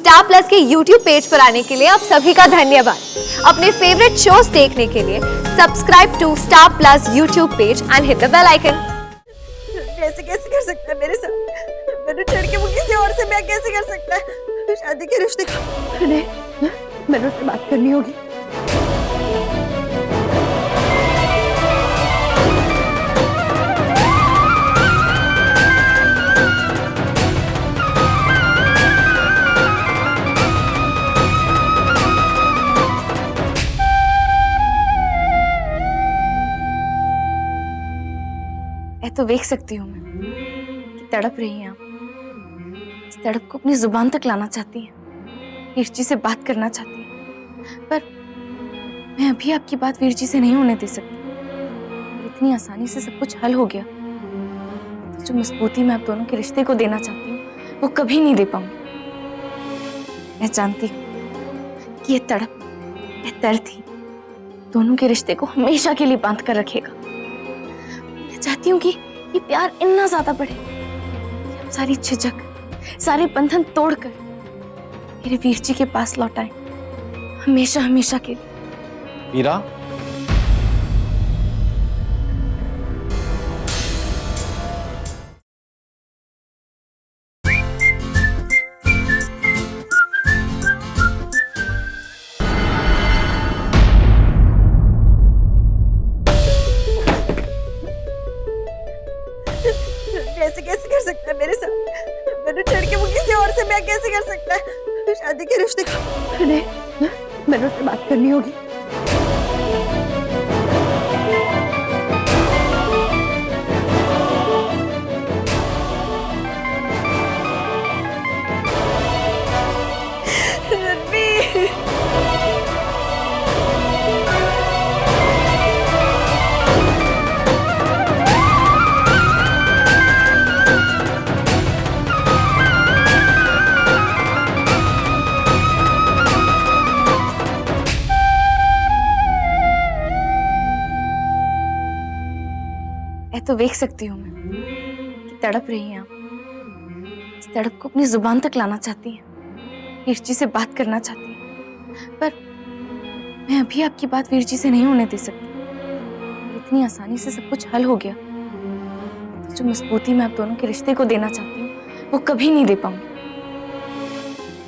Star plus के YouTube page पर आने के लिए आप सभी का धन्यवाद। अपने फेवरेट शोज देखने के लिए subscribe to Star Plus YouTube page and hit the bell icon. कैसे कैसे कर सकता है मेरे साथ? मैंने छोड़ के वो किसी और से ब्याह कैसे कर सकता है? शादी के रिश्ते का मैंने उससे बात करनी होगी। तो देख सकती हूँ मैं कि तड़प रही हैं आप। इस तड़प को अपनी जुबान तक लाना चाहती हैं, वीर जी से बात करना चाहती हैं, पर मैं अभी आपकी बात वीर जी से नहीं होने दे सकती। इतनी आसानी से सब कुछ हल हो गया तो जो मजबूती मैं आप दोनों के रिश्ते को देना चाहती हूँ वो कभी नहीं दे पाऊंगी। मैं जानती हूँ कि ये तड़प, ये दर्द ही दोनों के रिश्ते को हमेशा के लिए बांध कर रखेगा। चाहती हूँ कि ये प्यार इतना ज्यादा बढ़े कि हम सारी झिझक, सारे बंधन तोड़कर मेरे वीर जी के पास लौट आए, हमेशा हमेशा के लिए। वीरा, कैसे कैसे कर सकता है मेरे साथ? मैंने छोड़ के वो किसी और से ब्याह कैसे कर सकता है? शादी के रिश्ते का मैंने उससे बात करनी होगी। रणवीर, तो देख सकती हूँ मैं कि तड़प रही हैं आप। इस तड़प को अपनी जुबान तक लाना चाहती हैं, वीर जी से बात करना चाहती हैं, पर मैं अभी आपकी बात वीर जी से नहीं होने दे सकती। इतनी आसानी से सब कुछ हल हो गया तो जो मजबूती मैं आप दोनों के रिश्ते को देना चाहती हूँ वो कभी नहीं दे पाऊंगी।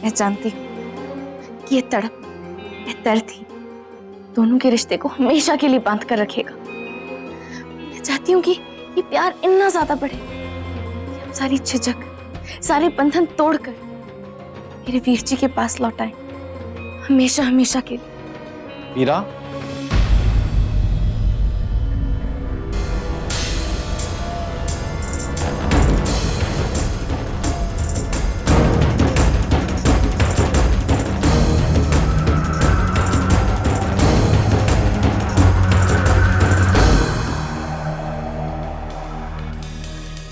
मैं जानती हूँ कि ये तड़प, ये दर्द ही दोनों के रिश्ते को हमेशा के लिए बांध कर रखेगा। चाहती हूँ कि ये प्यार इतना ज्यादा बढ़े कि हम सारी झिझक, सारे बंधन तोड़कर मेरे वीर जी के पास लौट आए, हमेशा हमेशा के लिए। वीरा,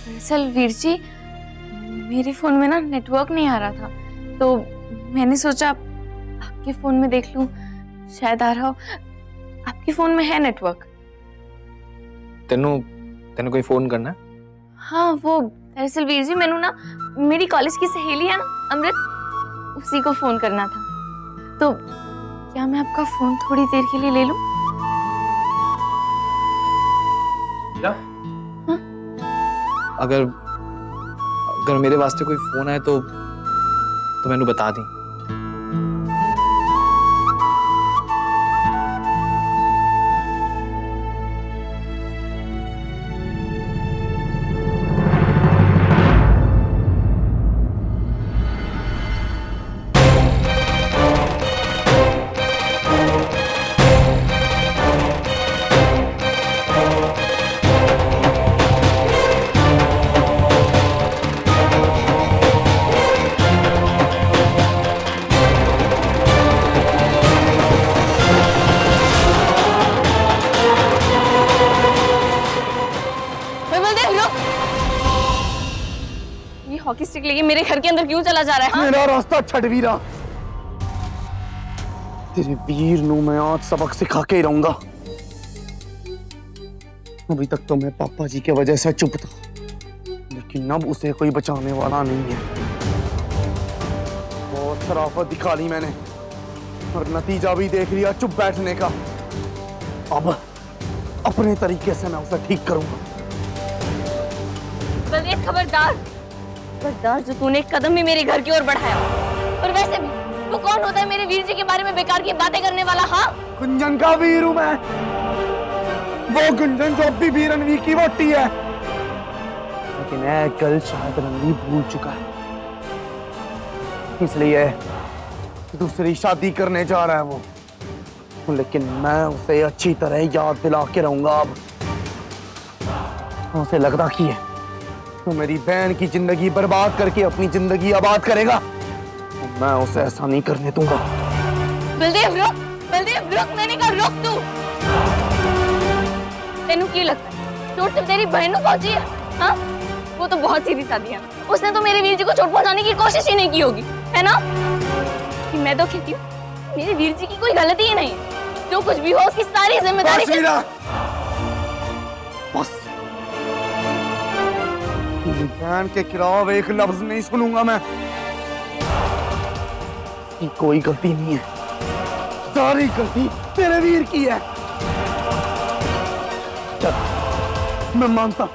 दरअसल वीर जी, मेरे फोन में ना नेटवर्क नहीं आ रहा था, तो मैंने सोचा आपके फोन में देख लूं, शायद आ रहा हो। आपके फोन में है नेटवर्क? तेनू कोई फोन करना है? हाँ, वो दरअसल वीर जी मैनू ना मेरी कॉलेज की सहेली है ना अमृत, उसी को फोन करना था। तो क्या मैं आपका फोन थोड़ी देर के लिए ले लूं? हाँ? अगर मेरे वास्ते कोई फोन आए तो मैनू बता दी। हॉकी स्टिक लेके मेरे घर के अंदर क्यों चला जा रहा है? मेरा रास्ता छड़ वीरा, तेरे वीर नू मैं आज सबक सिखा के ही रहूंगा। अभी तक तो मैं पापा जी की वजह से चुप था, लेकिन अब उसे कोई बचाने वाला नहीं है। बहुत शराफत दिखा ली मैंने और नतीजा भी देख लिया चुप बैठने का। अब अपने तरीके से मैं उसे ठीक करूंगा। बलदेव खबरदार, खबरदार, जो तूने एक कदम भी मेरे घर की ओर बढ़ाया। और वैसे भी वो कौन होता है मेरे वीर जी के बारे में बेकार की बातें करने वाला? हाँ, गुंजन का वीर हूं मैं, वो गुंजन जो अब भी रणवीर की वोटी है। लेकिन कल शायद रणवीर भूल चुका है, इसलिए दूसरी शादी करने जा रहा है वो। लेकिन मैं उसे अच्छी तरह याद दिला के रहूंगा। अब उसे लगता कि है तो मेरी बहन की जिंदगी बर्बाद करके अपनी जिंदगी आबाद करेगा, तो मैं उसे ऐसा नहीं करने दूंगा। बलदेव रुक, बलदेव रुक, मैंने कहा रुक। तू तेनू क्यों लगता है चोट सिर्फ तेरी बहन को पहुंची है? हाँ, वो तो बहुत सीधी सादी है, उसने तो मेरे वीर जी को चोट पहुंचाने की कोशिश ही नहीं की होगी, है ना? कि मैं तो कहती हूँ मेरे वीर जी की कोई गलती ही नहीं है, जो कुछ भी हो उसकी सारी जिम्मेदारी बस, मेरी बहन के खिलाफ एक लफ्ज नहीं सुनूंगा मैं। कि कोई गलती नहीं है, सारी गलती तेरे वीर की है। चल, मैं मानता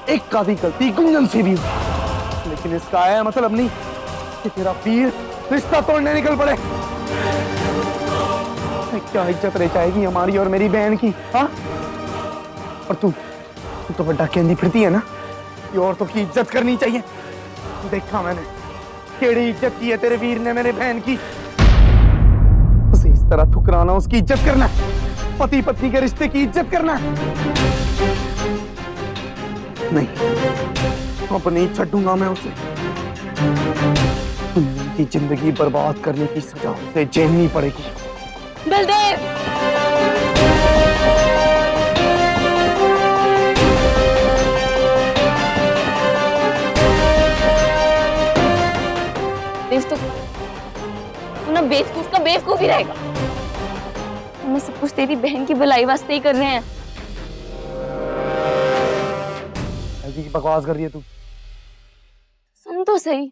एक आधी गलती गुंजन से भी हुई, लेकिन इसका आया मतलब नहीं कि तेरा वीर रिश्ता तोड़ने निकल पड़े। क्या इज्जत रह जाएगी हमारी और मेरी बहन की? हाँ, और तू तो बड़ा कहती फिरती है ना कि औरतों की इज्जत करनी चाहिए। देखा मैंने केड़ी इज्जत की है तेरे वीर ने मेरे बहन की। उसे इस तरह ठुकराना, उसकी इज्जत करना, पति पत्नी के रिश्ते की इज्जत करना नहीं, अब नहीं छूंगा मैं उसे। उनकी जिंदगी बर्बाद करने की सजा उसे झेलनी पड़ेगी। बलदेव, तू ना बेवकूफ का बेवकूफ ही रहेगा। हम सब कुछ तेरी बहन की भलाई वास्ते ही कर रहे हैं। ऐसी की बकवास कर रही है तू? सुन तो सही,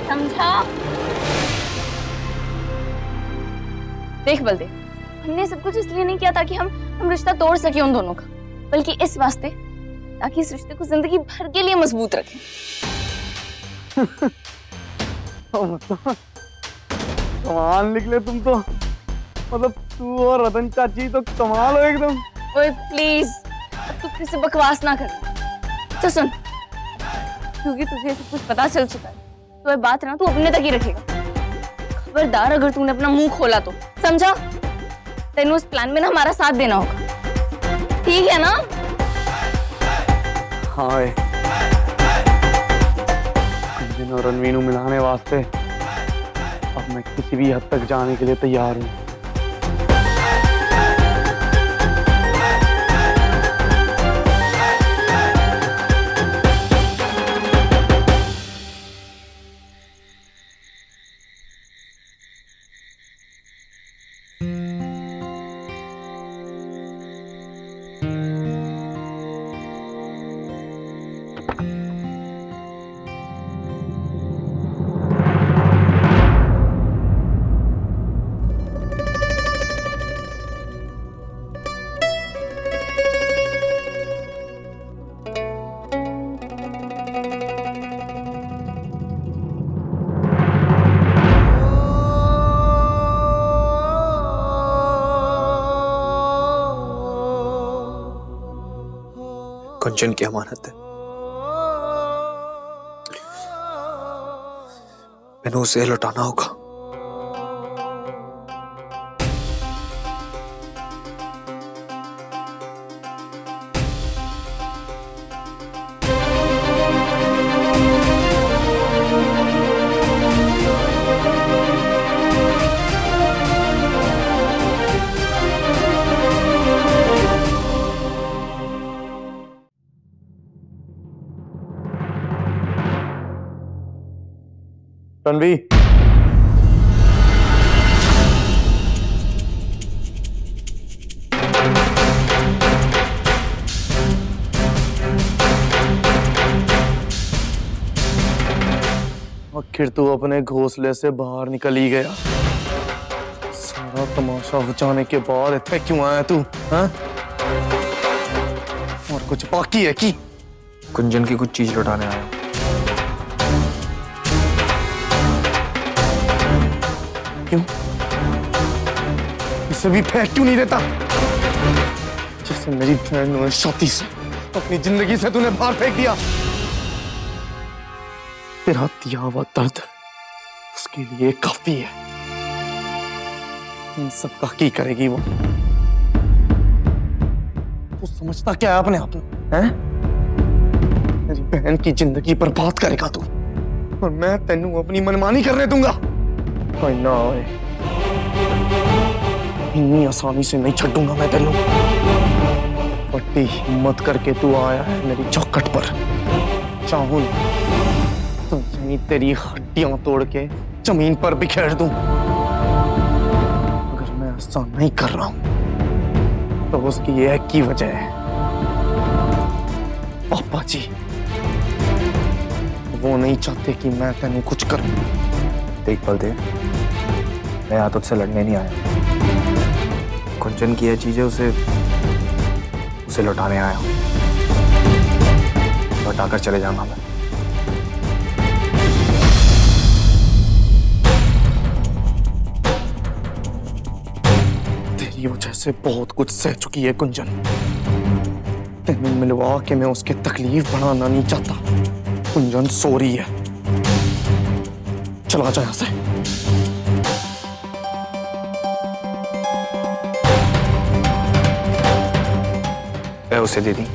समझा? देख बलदेव, हमने सब कुछ इसलिए नहीं किया ताकि हम रिश्ता तोड़ सके उन दोनों का, बल्कि इस वास्ते ताकि इस रिश्ते को जिंदगी भर के लिए मजबूत रखें। कमाल निकले तुम तो, मतलब तू और रतन चाची तो कमाल हो एकदम। ओए प्लीज, अब तू फिर से बकवास ना कर। तो सुन, क्योंकि तुझे सब कुछ पता चल चुका है, तो ये बात ना तू अपने तक ही रखेगा। खबरदार अगर तूने अपना मुंह खोला तो, समझा? तेनू उस प्लान में ना हमारा साथ देना होगा, ठीक है ना? हाँ, गुंजन और रणवीर मिलाने वास्ते अब मैं किसी भी हद तक जाने के लिए तैयार हूँ। गुंजन की अमानत है, मैंने उसे लौटाना होगा। रणवी, आखिर तू अपने घोंसले से बाहर निकल ही गया। सारा तमाशा हो जाने के बाद इतने क्यों आया तू? हाँ? और कुछ बाकी है कि? कुंजन की कुछ चीज लौटाने आया। क्यों? इसे भी फेंक क्यों नहीं देता? जैसे मेरी बहन ने शादी से अपनी जिंदगी से तूने बाहर फेंक दिया। तेरा दिया हुआ दर्द उसके लिए काफी है। इन सब का की करेगी वो? तू समझता क्या है अपने आप में? हैं? मेरी बहन की जिंदगी बर्बाद करेगा तू, और मैं तेनू अपनी मनमानी करने दूंगा। कोई ना होए, इतनी आसानी से नहीं छूंगा मैं तेनू। बड़ी हिम्मत करके तू आया है मेरी चौखट पर। चाहूं तो तेरी हड्डियां तोड़ के जमीन पर बिखेर दूं। अगर मैं ऐसा नहीं कर रहा हूं तो उसकी एक ही वजह है, पापा जी। वो नहीं चाहते कि मैं तेनू कुछ करूं। देख बलदेव, मैं यहाँ तुझसे लड़ने नहीं आया। कुंजन की यह चीज है, उसे लौटाने आया हूँ। लौटाकर चले जाना मैं। तेरी वजह से बहुत कुछ सह चुकी है कुंजन। तेनू मिलवा के मैं उसके तकलीफ बढ़ाना नहीं चाहता। कुंजन सो रही है, चला जा यहां से। उसे दे दी।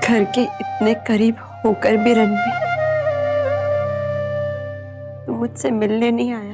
घर के इतने करीब होकर भी रणवीर तू मुझसे मिलने नहीं आया।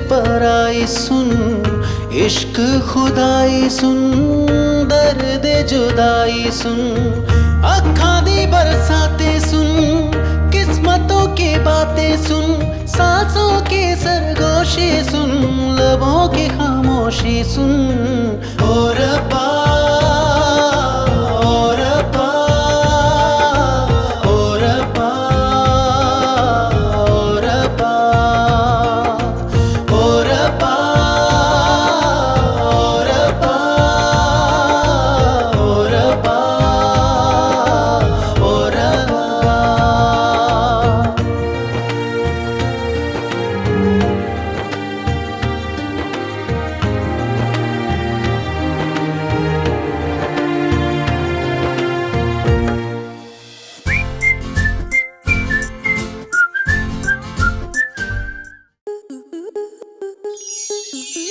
पराई सुन, इश्क खुदाई सुन, दर्द जुदाई सुन, अखा दी बरसाते सुन, किस्मतों की बातें सुन, सांसों की सरगोशी सुन, लबों की खामोशी सुन। ओ रब्बा,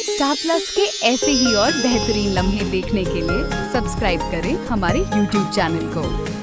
स्टार प्लस के ऐसे ही और बेहतरीन लम्हे देखने के लिए सब्सक्राइब करें हमारे YouTube चैनल को।